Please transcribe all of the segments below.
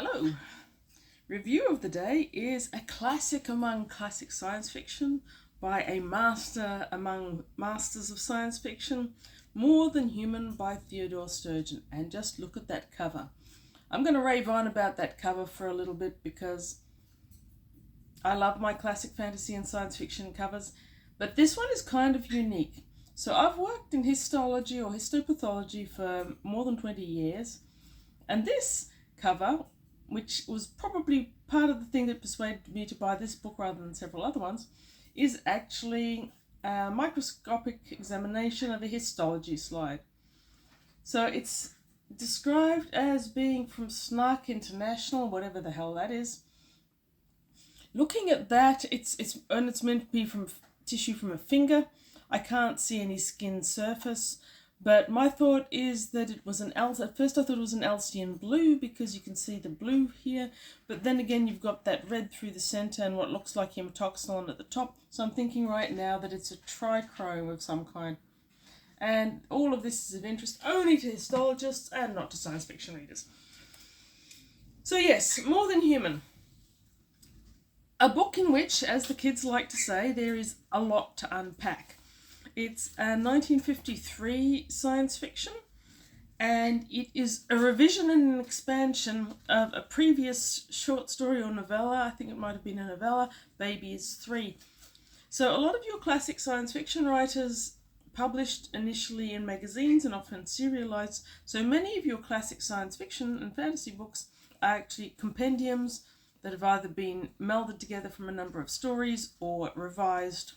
Hello. Review of the day is a classic among classic science fiction by a master among masters of science fiction, More Than Human by Theodore Sturgeon. And just look at that cover. I'm going to rave on about that cover for a little bit because I love my classic fantasy and science fiction covers, but this one is kind of unique. So I've worked in histology or histopathology for more than 20 years, and this cover, which was probably part of the thing that persuaded me to buy this book rather than several other ones, is actually a microscopic examination of a histology slide. So it's described as being from Snark International, whatever the hell that is. Looking at that, it's meant to be from tissue from a finger. I can't see any skin surface, but my thought is that it was at first I thought it was an Alcyon blue because you can see the blue here, but then again you've got that red through the center and what looks like hematoxylon at the top, so I'm thinking right now that it's a trichrome of some kind. And all of this is of interest only to histologists and not to science fiction readers. So yes, More Than Human. A book in which, as the kids like to say, there is a lot to unpack. It's a 1953 science fiction, and it is a revision and an expansion of a previous short story or novella. I think it might have been a novella, Baby is 3. So a lot of your classic science fiction writers published initially in magazines and often serialized. So many of your classic science fiction and fantasy books are actually compendiums that have either been melded together from a number of stories or revised.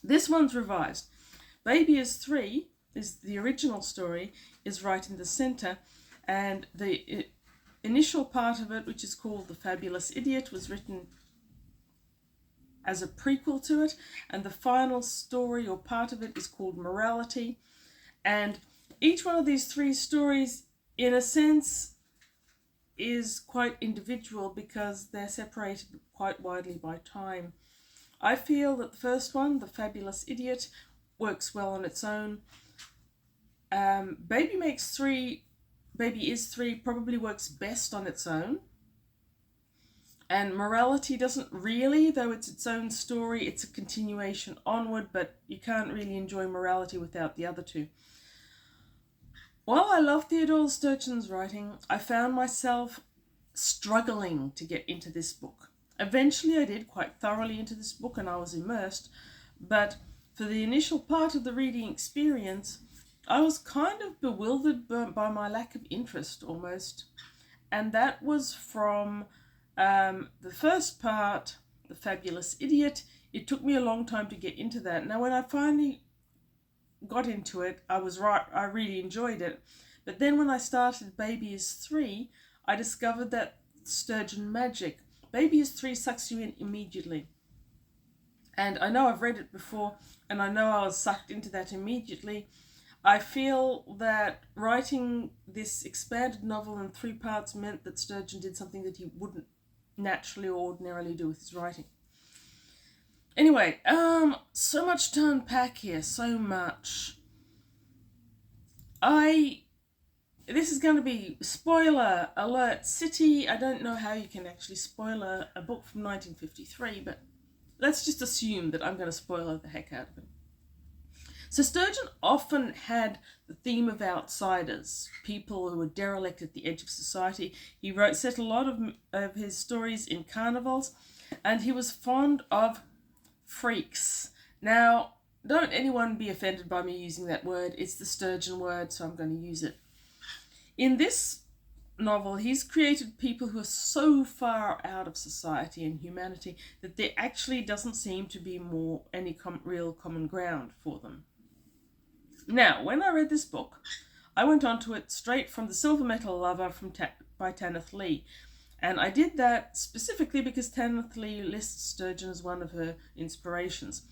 This one's revised. Baby is 3 is the original story, is right in the center, and the initial part of it, which is called The Fabulous Idiot, was written as a prequel to it, and the final story or part of it is called Morality. And each one of these 3 stories, in a sense, is quite individual because they're separated quite widely by time. I feel that the first one, The Fabulous Idiot, works well on its own. Baby is 3 probably works best on its own. And Morality doesn't really, though it's its own story, it's a continuation onward, but you can't really enjoy Morality without the other 2. While I love Theodore Sturgeon's writing, I found myself struggling to get into this book. Eventually I did quite thoroughly into this book and I was immersed, but for the initial part of the reading experience, I was kind of bewildered by my lack of interest almost. And that was from the first part, The Fabulous Idiot. It took me a long time to get into that. Now when I finally got into it, I really enjoyed it. But then when I started Baby is 3, I discovered that Sturgeon magic. Baby is 3 sucks you in immediately. And I know I've read it before, and I know I was sucked into that immediately. I feel that writing this expanded novel in 3 parts meant that Sturgeon did something that he wouldn't naturally or ordinarily do with his writing. Anyway, so much to unpack here, so much. This is going to be spoiler alert city. I don't know how you can actually spoiler a book from 1953, but let's just assume that I'm going to spoiler the heck out of it. So Sturgeon often had the theme of outsiders, people who were derelict at the edge of society. He set a lot of his stories in carnivals, and he was fond of freaks. Now, don't anyone be offended by me using that word. It's the Sturgeon word, so I'm going to use it. In this novel, he's created people who are so far out of society and humanity that there actually doesn't seem to be any real common ground for them. Now, when I read this book, I went onto it straight from The Silver Metal Lover by Tanith Lee. And I did that specifically because Tanith Lee lists Sturgeon as one of her inspirations.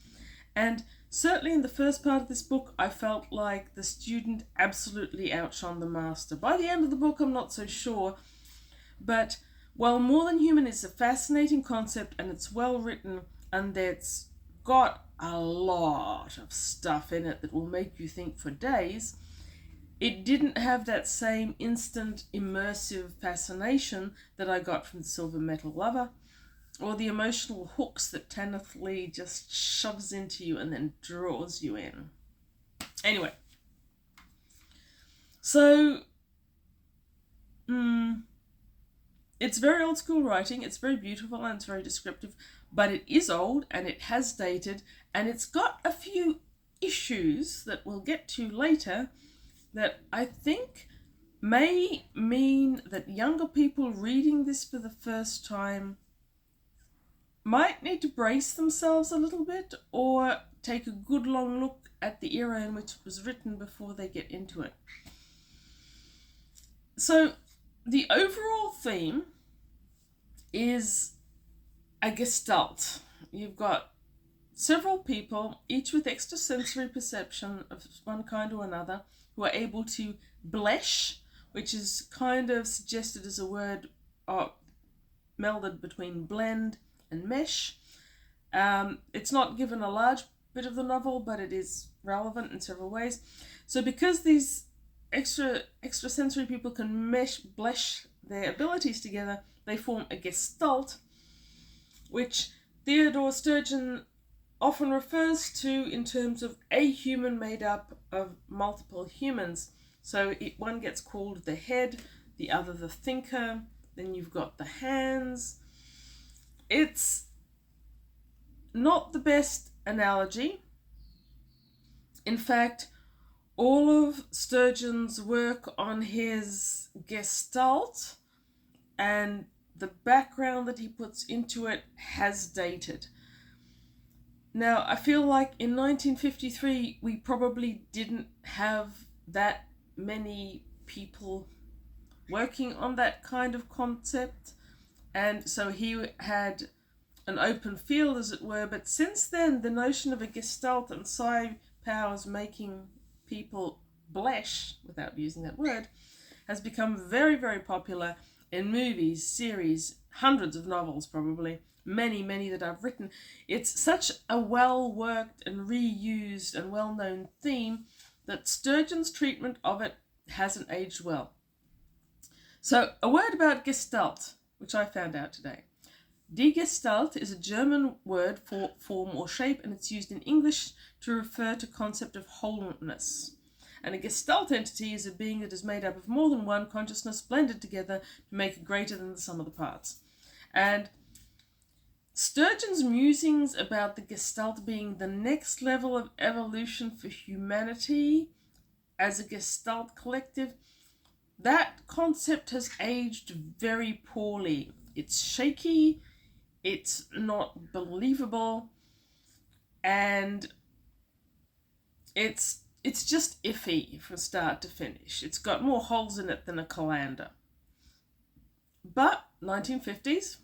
And certainly in the first part of this book, I felt like the student absolutely outshone the master. By the end of the book, I'm not so sure. But while More Than Human is a fascinating concept and it's well written and it's got a lot of stuff in it that will make you think for days, it didn't have that same instant immersive fascination that I got from The Silver Metal Lover, or the emotional hooks that Tanith Lee just shoves into you and then draws you in. Anyway, so it's very old school writing, it's very beautiful and it's very descriptive, but it is old and it has dated, and it's got a few issues that we'll get to later that I think may mean that younger people reading this for the first time might need to brace themselves a little bit, or take a good long look at the era in which it was written before they get into it. So the overall theme is a gestalt. You've got several people, each with extrasensory perception of one kind or another, who are able to blesh, which is kind of suggested as a word melded between blend and mesh. It's not given a large bit of the novel, but it is relevant in several ways. So because these extrasensory people can blesh their abilities together, they form a gestalt, which Theodore Sturgeon often refers to in terms of a human made up of multiple humans. So one gets called the head, the other the thinker, then you've got the hands. It's not the best analogy. In fact, all of Sturgeon's work on his gestalt and the background that he puts into it has dated. Now, I feel like in 1953 we probably didn't have that many people working on that kind of concept, and so he had an open field, as it were. But since then, the notion of a gestalt and psi powers making people blesh, without using that word, has become very, very popular in movies, series, hundreds of novels probably, many that I've written. It's such a well-worked and reused and well-known theme that Sturgeon's treatment of it hasn't aged well. So a word about gestalt, which I found out today. Die Gestalt is a German word for form or shape, and it's used in English to refer to concept of wholeness. And a gestalt entity is a being that is made up of more than one consciousness blended together to make it greater than the sum of the parts. And Sturgeon's musings about the gestalt being the next level of evolution for humanity as a gestalt collective, that concept has aged very poorly. It's shaky, it's not believable, and it's just iffy from start to finish. It's got more holes in it than a colander. But 1950s,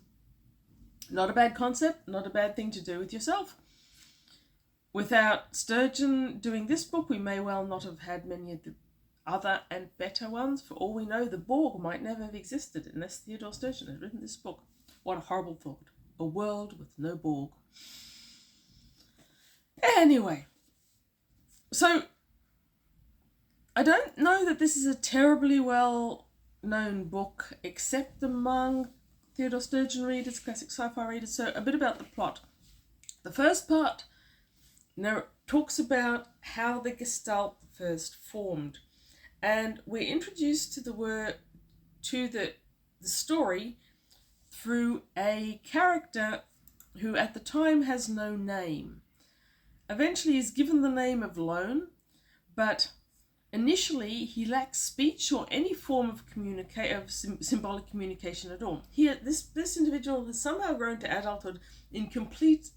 not a bad concept, not a bad thing to do with yourself. Without Sturgeon doing this book, we may well not have had many of the other and better ones. For all we know, the Borg might never have existed unless Theodore Sturgeon had written this book. What a horrible thought. A world with no Borg. Anyway, so I don't know that this is a terribly well-known book, except among Theodore Sturgeon readers, classic sci-fi readers. So a bit about the plot. The first part now talks about how the Gestalt first formed, and we're introduced to the story through a character who at the time has no name. Eventually is given the name of Lone, but initially he lacks speech or any form of symbolic communication at all. Here, this individual has somehow grown to adulthood in complete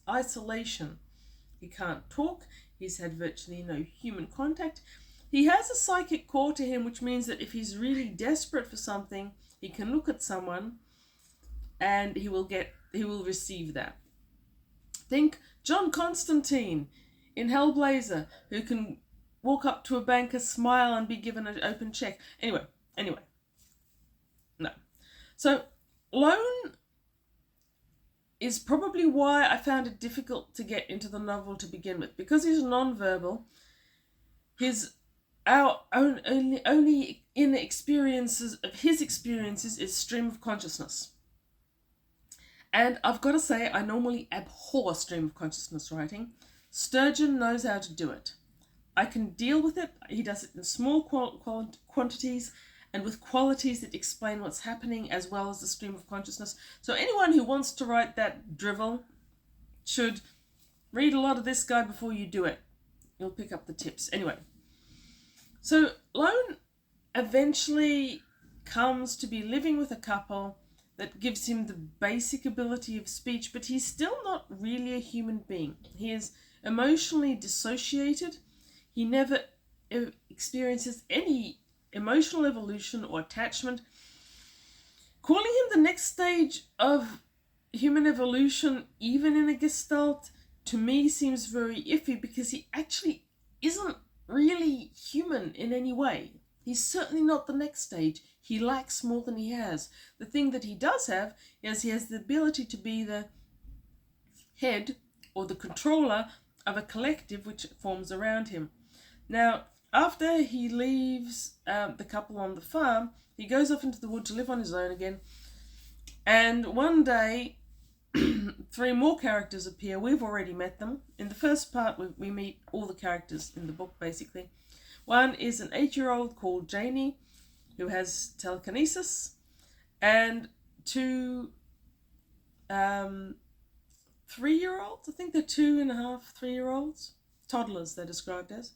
isolation. He can't talk, he's had virtually no human contact. He has a psychic core to him, which means that if he's really desperate for something, he can look at someone and he will receive that. Think John Constantine in Hellblazer, who can walk up to a banker, smile, and be given an open check. Anyway. No. So, Lone is probably why I found it difficult to get into the novel to begin with. Because he's non-verbal, his our own only in experiences of his experiences is stream of consciousness. And I've got to say, I normally abhor stream of consciousness writing. Sturgeon knows how to do it. I can deal with it. He does it in small quantities and with qualities that explain what's happening, as well as the stream of consciousness. So anyone who wants to write that drivel should read a lot of this guy before you do it. You'll pick up the tips. Anyway, so Lone eventually comes to be living with a couple that gives him the basic ability of speech, but he's still not really a human being. He is emotionally dissociated. He never experiences any emotional evolution or attachment. Calling him the next stage of human evolution, even in a Gestalt, to me seems very iffy, because he actually isn't really human in any way. He's certainly not the next stage. He lacks more than he has. The thing that he does have is he has the ability to be the head or the controller of a collective which forms around him. Now, after he leaves the couple on the farm, he goes off into the wood to live on his own again. And one day, 3 more characters appear. We've already met them. In the first part, we meet all the characters in the book, basically. One is an 8-year-old called Janie, who has telekinesis, and 2 3-year-olds. I think they're 2.5, 3-year-olds. Toddlers, they're described as.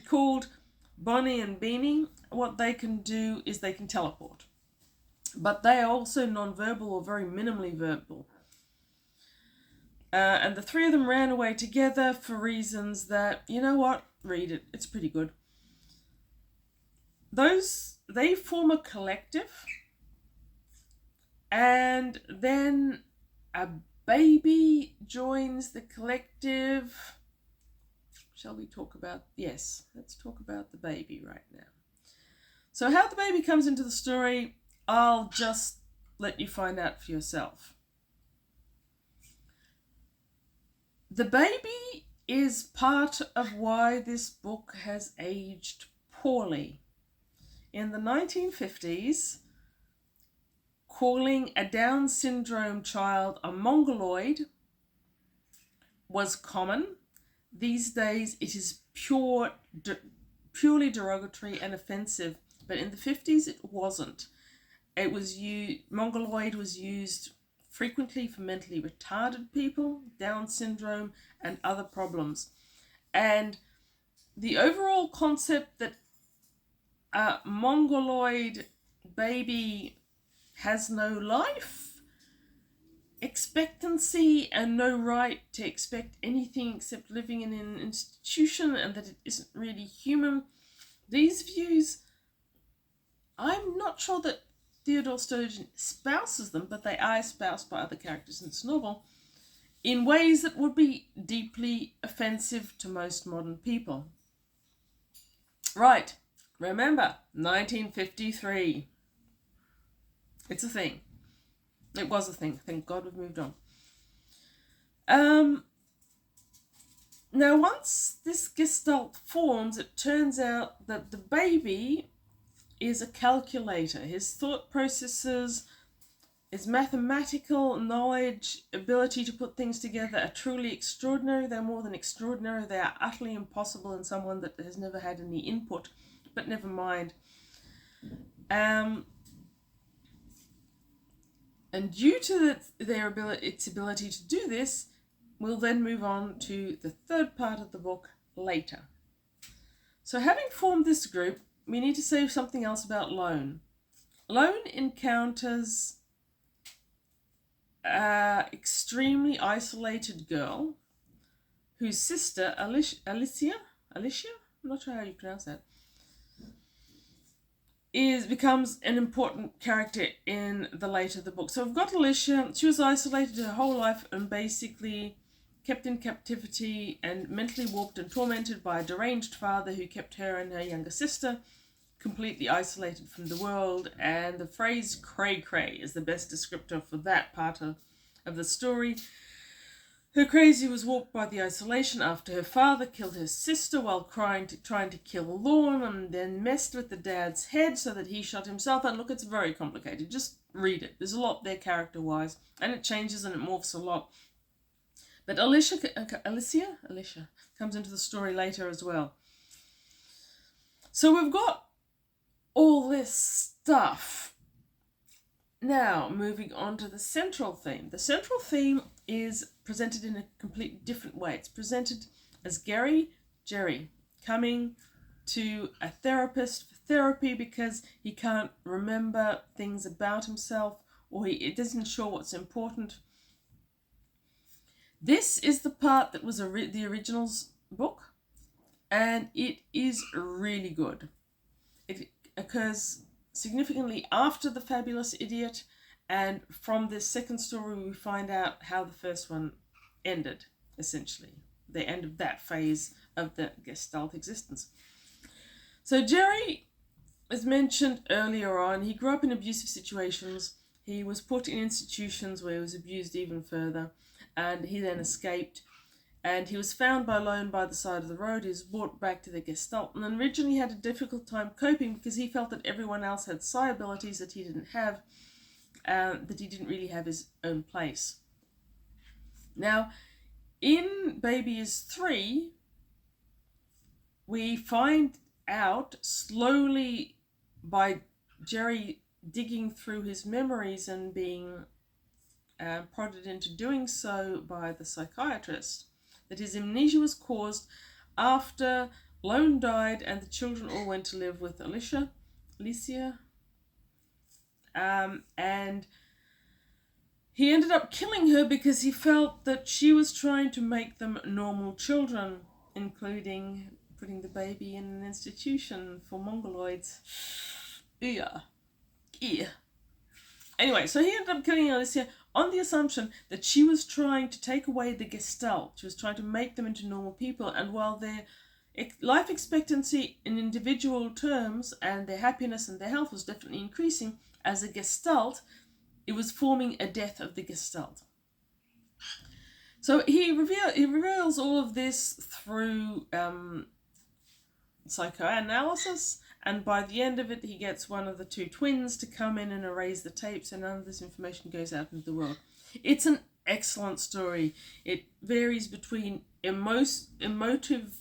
Called Bonnie and Beanie. What they can do is they can teleport. But they are also non-verbal or very minimally verbal. And the 3 of them ran away together for reasons that, you know what, read it, it's pretty good. They form a collective, and then a baby joins the collective. Shall we talk about, yes, let's talk about the baby right now. So how the baby comes into the story, I'll just let you find out for yourself. The baby is part of why this book has aged poorly. In the 1950s, calling a Down syndrome child a mongoloid was common. These days it is purely derogatory and offensive, but in the 50s it wasn't. Mongoloid was used frequently for mentally retarded people, Down syndrome, and other problems. And the overall concept that a mongoloid baby has no life expectancy and no right to expect anything except living in an institution, and that it isn't really human, these views, I'm not sure that Theodore Sturgeon espouses them, but they are espoused by other characters in this novel in ways that would be deeply offensive to most modern people. Right, remember, 1953. It's a thing. It was a thing. Thank God we've moved on. Now, once this gestalt forms, it turns out that the baby is a calculator. His thought processes, his mathematical knowledge, ability to put things together are truly extraordinary. They're more than extraordinary. They are utterly impossible in someone that has never had any input, but never mind. And due to its ability to do this, we'll then move on to the third part of the book later. So having formed this group, we need to say something else about Lone. Lone encounters an extremely isolated girl whose sister, Alicia, I'm not sure how you pronounce that, becomes an important character in the later the book. So we've got Alicia. She was isolated her whole life and basically kept in captivity and mentally warped and tormented by a deranged father who kept her and her younger sister completely isolated from the world. And the phrase cray cray is the best descriptor for that part of the story. Her crazy was warped by the isolation after her father killed her sister while trying to kill Lorne, and then messed with the dad's head so that he shot himself. And look, it's very complicated. Just read it. There's a lot there character-wise, and it changes and it morphs a lot. But Alicia comes into the story later as well. So we've got all this stuff. Now, moving on to the central theme. The central theme is presented in a completely different way. It's presented as Jerry coming to a therapist for therapy because he can't remember things about himself, or he isn't sure what's important. This is the part that was the original's book, and it is really good. It occurs significantly after The Fabulous Idiot, and from this second story we find out how the first one ended, essentially. The end of that phase of the Gestalt existence. So Jerry, as mentioned earlier on, he grew up in abusive situations. He was put in institutions where he was abused even further, and he then escaped. And he was found alone by the side of the road. He was brought back to the Gestalt, and originally had a difficult time coping because he felt that everyone else had psi abilities that he didn't have, that he didn't really have his own place. Now, in Baby is 3, we find out slowly by Jerry digging through his memories and being prodded into doing so by the psychiatrist, that his amnesia was caused after Lone died and the children all went to live with Alicia, and he ended up killing her because he felt that she was trying to make them normal children, including putting the baby in an institution for mongoloids. Yeah. Anyway, so he ended up killing Alicia on the assumption that she was trying to take away the Gestalt. She was trying to make them into normal people, and while their life expectancy in individual terms and their happiness and their health was definitely increasing, as a Gestalt, it was forming a death of the Gestalt. So he reveals all of this through psychoanalysis, and by the end of it he gets one of the two twins to come in and erase the tapes, and none of this information goes out into the world. It's an excellent story. It varies between emotive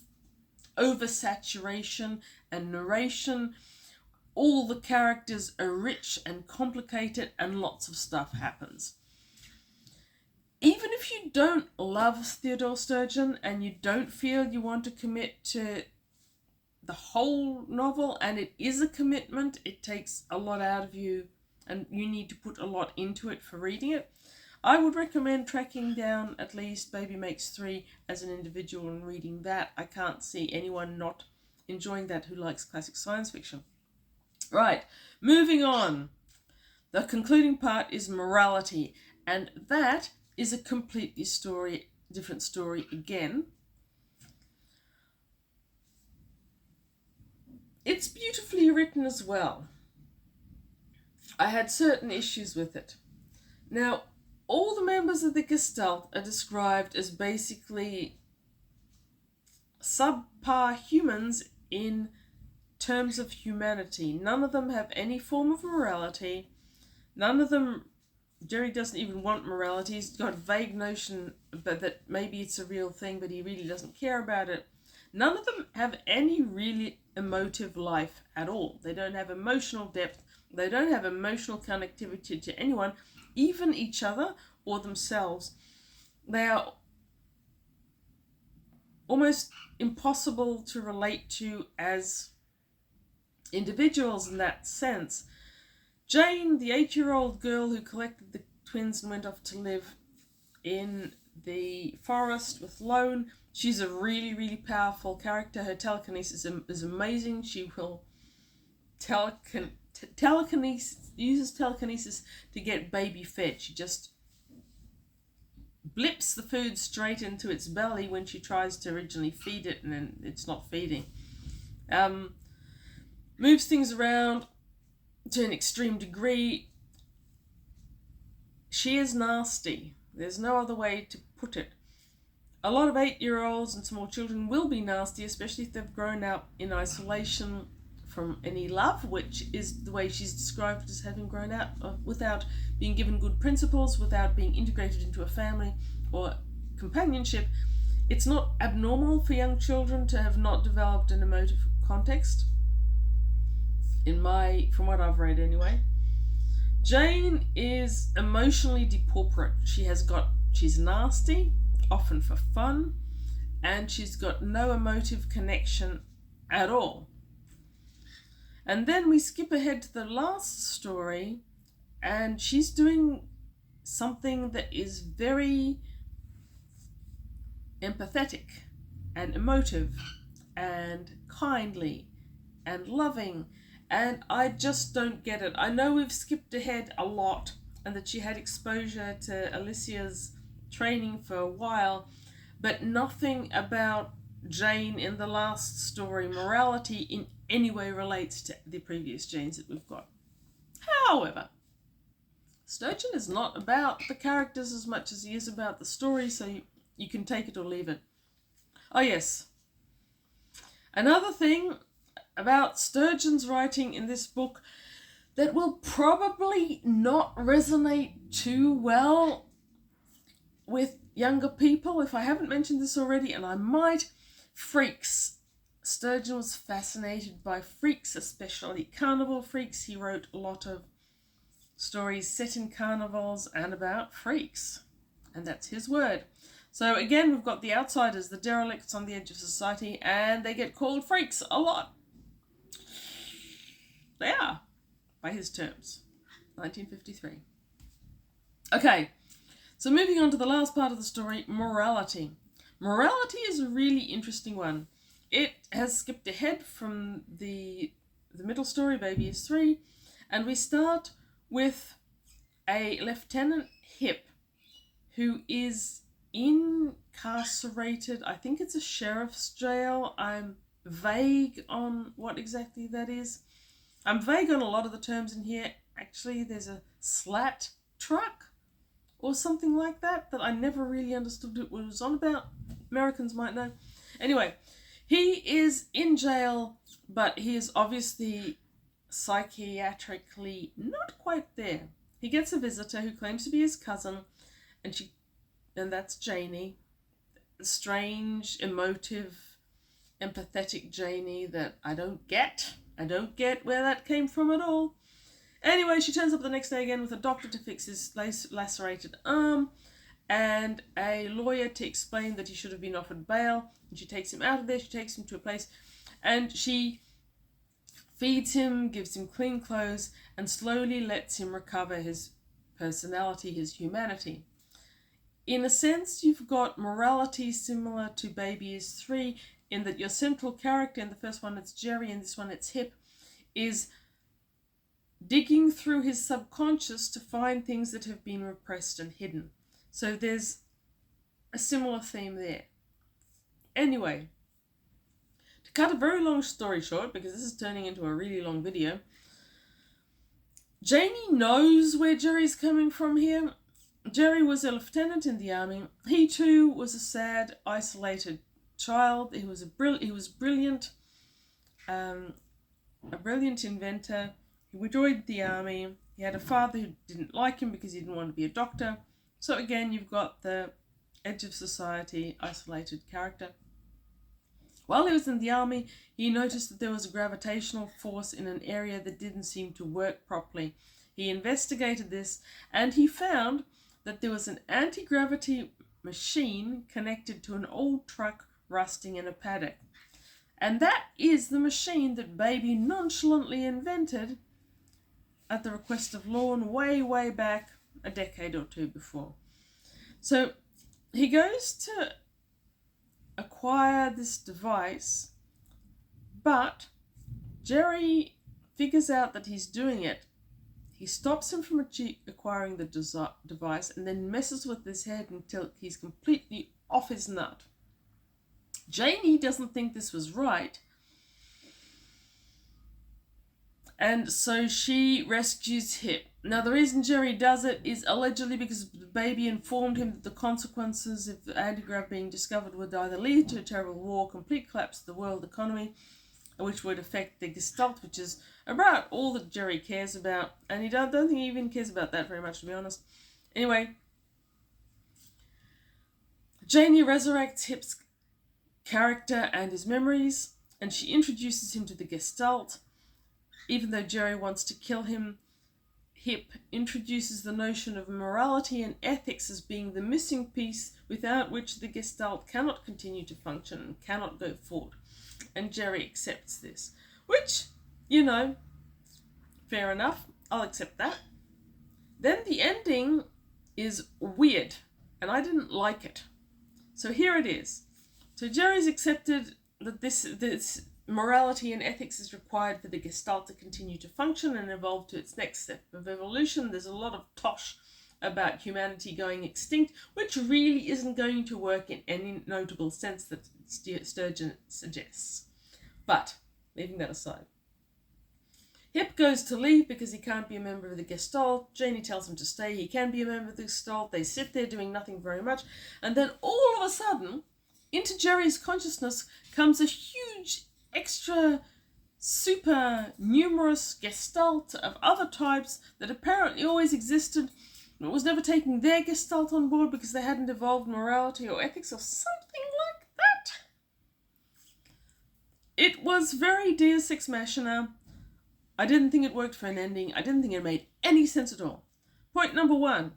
oversaturation and narration. All the characters are rich and complicated, and lots of stuff happens. Even if you don't love Theodore Sturgeon and you don't feel you want to commit to the whole novel, and it is a commitment, it takes a lot out of you and you need to put a lot into it for reading it, I would recommend tracking down at least Baby Makes 3 as an individual and reading that. I can't see anyone not enjoying that who likes classic science fiction. Right, moving on. The concluding part is morality, and that is a completely different story again. It's beautifully written as well. I had certain issues with it. Now, all the members of the Gestalt are described as basically subpar humans in terms of humanity. None of them have any form of morality. None of them, Jerry doesn't even want morality. He's got a vague notion but that maybe it's a real thing, but he really doesn't care about it. None of them have any really emotive life at all. They don't have emotional depth. They don't have emotional connectivity to anyone, even each other or themselves. They are almost impossible to relate to as individuals in that sense. Jane, the 8-year-old girl who collected the twins and went off to live in the forest with Lone, she's a really, really powerful character. Her telekinesis is amazing. She will uses telekinesis to get baby fed. She just blips the food straight into its belly when she tries to originally feed it, and then it's not feeding. Moves things around to an extreme degree. She is nasty. There's no other way to put it. A lot of 8-year-olds and small children will be nasty, especially if they've grown up in isolation from any love, which is the way she's described as having grown up without being given good principles, without being integrated into a family or companionship. It's not abnormal for young children to have not developed an emotive context, from what I've read anyway. Jane is emotionally depauperate. She's nasty, often for fun, and she's got no emotive connection at all. And then we skip ahead to the last story, and she's doing something that is very empathetic and emotive and kindly and loving, and I just don't get it. I know we've skipped ahead a lot and that she had exposure to Alicia's training for a while, but nothing about Jane in the last story, morality, in any way relates to the previous Janes that we've got. However, Sturgeon is not about the characters as much as he is about the story, so you can take it or leave it. Oh yes, another thing about Sturgeon's writing in this book that will probably not resonate too well with younger people, if I haven't mentioned this already, and I might, freaks. Sturgeon was fascinated by freaks, especially carnival freaks. He wrote a lot of stories set in carnivals and about freaks, and that's his word. So again, we've got the outsiders, the derelicts on the edge of society, and they get called freaks a lot. They are, by his terms. 1953. Okay, so moving on to the last part of the story, morality. Morality is a really interesting one. It has skipped ahead from the middle story, Baby is 3, and we start with a Lieutenant Hip who is incarcerated. I think it's a sheriff's jail. I'm vague on what exactly that is. I'm vague on a lot of the terms in here. Actually, there's a slat truck or something like that I never really understood what it was on about. Americans might know. Anyway, he is in jail, but he is obviously psychiatrically not quite there. He gets a visitor who claims to be his cousin, and that's Janie. Strange, emotive, empathetic Janie that I don't get. I don't get where that came from at all. Anyway, she turns up the next day again with a doctor to fix his lacerated arm and a lawyer to explain that he should have been offered bail. And she takes him out of there. She takes him to a place and she feeds him, gives him clean clothes, and slowly lets him recover his personality, his humanity. In a sense, you've got morality similar to Baby is 3, in that your central character, in the first one it's Jerry, in this one it's Hip, is digging through his subconscious to find things that have been repressed and hidden. So there's a similar theme there. Anyway, to cut a very long story short, because this is turning into a really long video, Janie knows where Jerry's coming from here. Jerry was a lieutenant in the army. He too was a sad, isolated child. He was brilliant, a brilliant inventor. He joined the army. He had a father who didn't like him because he didn't want to be a doctor. So again, you've got the edge of society, isolated character. While he was in the army, he noticed that there was a gravitational force in an area that didn't seem to work properly. He investigated this and he found that there was an anti-gravity machine connected to an old truck rusting in a paddock. And that is the machine that Baby nonchalantly invented at the request of Lorne way back a decade or two before. So he goes to acquire this device, but Jerry figures out that he's doing it. He stops him from acquiring the device and then messes with his head until he's completely off his nut. Janie doesn't think this was right, and so she rescues Hip. Now, the reason Jerry does it is allegedly because the baby informed him that the consequences of the antigrav being discovered would either lead to a terrible war, complete collapse of the world economy, which would affect the Gestalt, which is about all that Jerry cares about. And I don't think he even cares about that very much, to be honest. Anyway, Janie resurrects Hip's character and his memories, and she introduces him to the Gestalt. Even though Jerry wants to kill him, Hip introduces the notion of morality and ethics as being the missing piece without which the Gestalt cannot continue to function and cannot go forward. And Jerry accepts this, which, fair enough, I'll accept that. Then the ending is weird, and I didn't like it. So here it is. So Jerry's accepted that this morality and ethics is required for the Gestalt to continue to function and evolve to its next step of evolution. There's a lot of tosh about humanity going extinct, which really isn't going to work in any notable sense that Sturgeon suggests. But, leaving that aside. Hip goes to leave because he can't be a member of the Gestalt. Janie tells him to stay. He can be a member of the Gestalt. They sit there doing nothing very much. And then all of a sudden, into Jerry's consciousness comes a huge extra super numerous Gestalt of other types that apparently always existed, but was never taking their Gestalt on board because they hadn't evolved morality or ethics or something like that. It was very Deus Ex Machina. I didn't think it worked for an ending. I didn't think it made any sense at all. Point number one.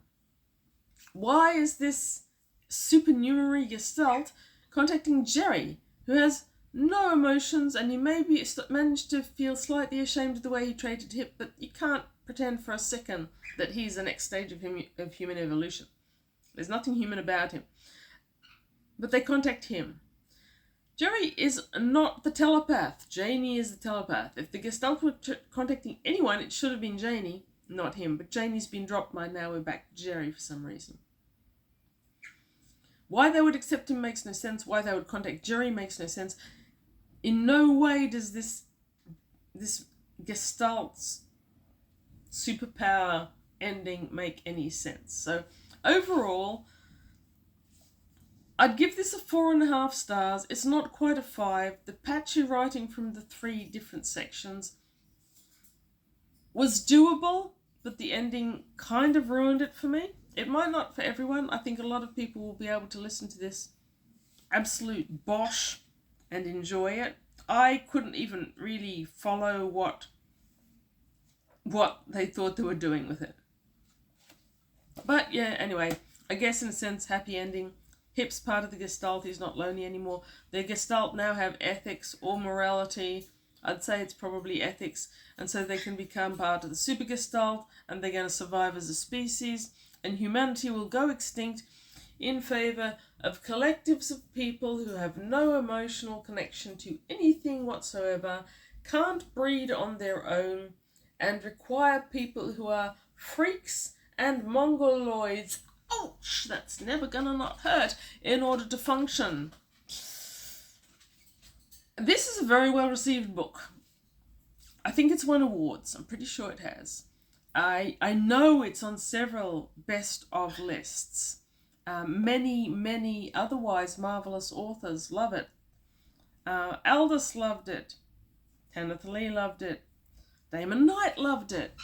Why is this supernumerary Gestalt contacting Jerry, who has no emotions, and he maybe managed to feel slightly ashamed of the way he treated Hip, but you can't pretend for a second that he's the next stage of human evolution. There's nothing human about him. But they contact him. Jerry is not the telepath. Janie is the telepath. If the Gestalt were contacting anyone, it should have been Janie, not him. But Janie's been dropped by now. We're back to Jerry for some reason. Why they would accept him makes no sense. Why they would contact Jerry makes no sense. In no way does this Gestalt's superpower ending make any sense. So overall, I'd give this a 4.5 stars. It's not quite a 5. The patchy writing from the 3 different sections was doable, but the ending kind of ruined it for me. It might not for everyone. I think a lot of people will be able to listen to this absolute bosh and enjoy it. I couldn't even really follow what they thought they were doing with it. But yeah, anyway, I guess in a sense, happy ending. Hip's part of the Gestalt. He's not lonely anymore. The Gestalt now have ethics or morality. I'd say it's probably ethics. And so they can become part of the Super Gestalt, and they're going to survive as a species. And humanity will go extinct in favour of collectives of people who have no emotional connection to anything whatsoever, can't breed on their own, and require people who are freaks and mongoloids, ouch, that's never gonna not hurt, in order to function. This is a very well received book. I think it's won awards. I'm pretty sure it has. I know it's on several best of lists. Many otherwise marvellous authors love it. Aldous loved it. Kenneth Lee loved it. Damon Knight loved it.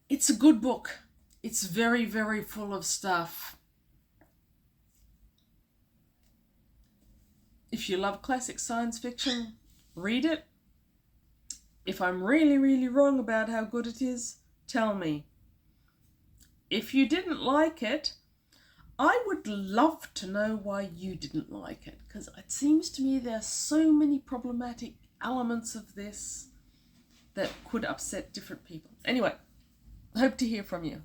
It's a good book. It's very, very full of stuff. If you love classic science fiction, read it. If I'm really, really wrong about how good it is, tell me. If you didn't like it, I would love to know why you didn't like it, because it seems to me there are so many problematic elements of this that could upset different people. Anyway, hope to hear from you.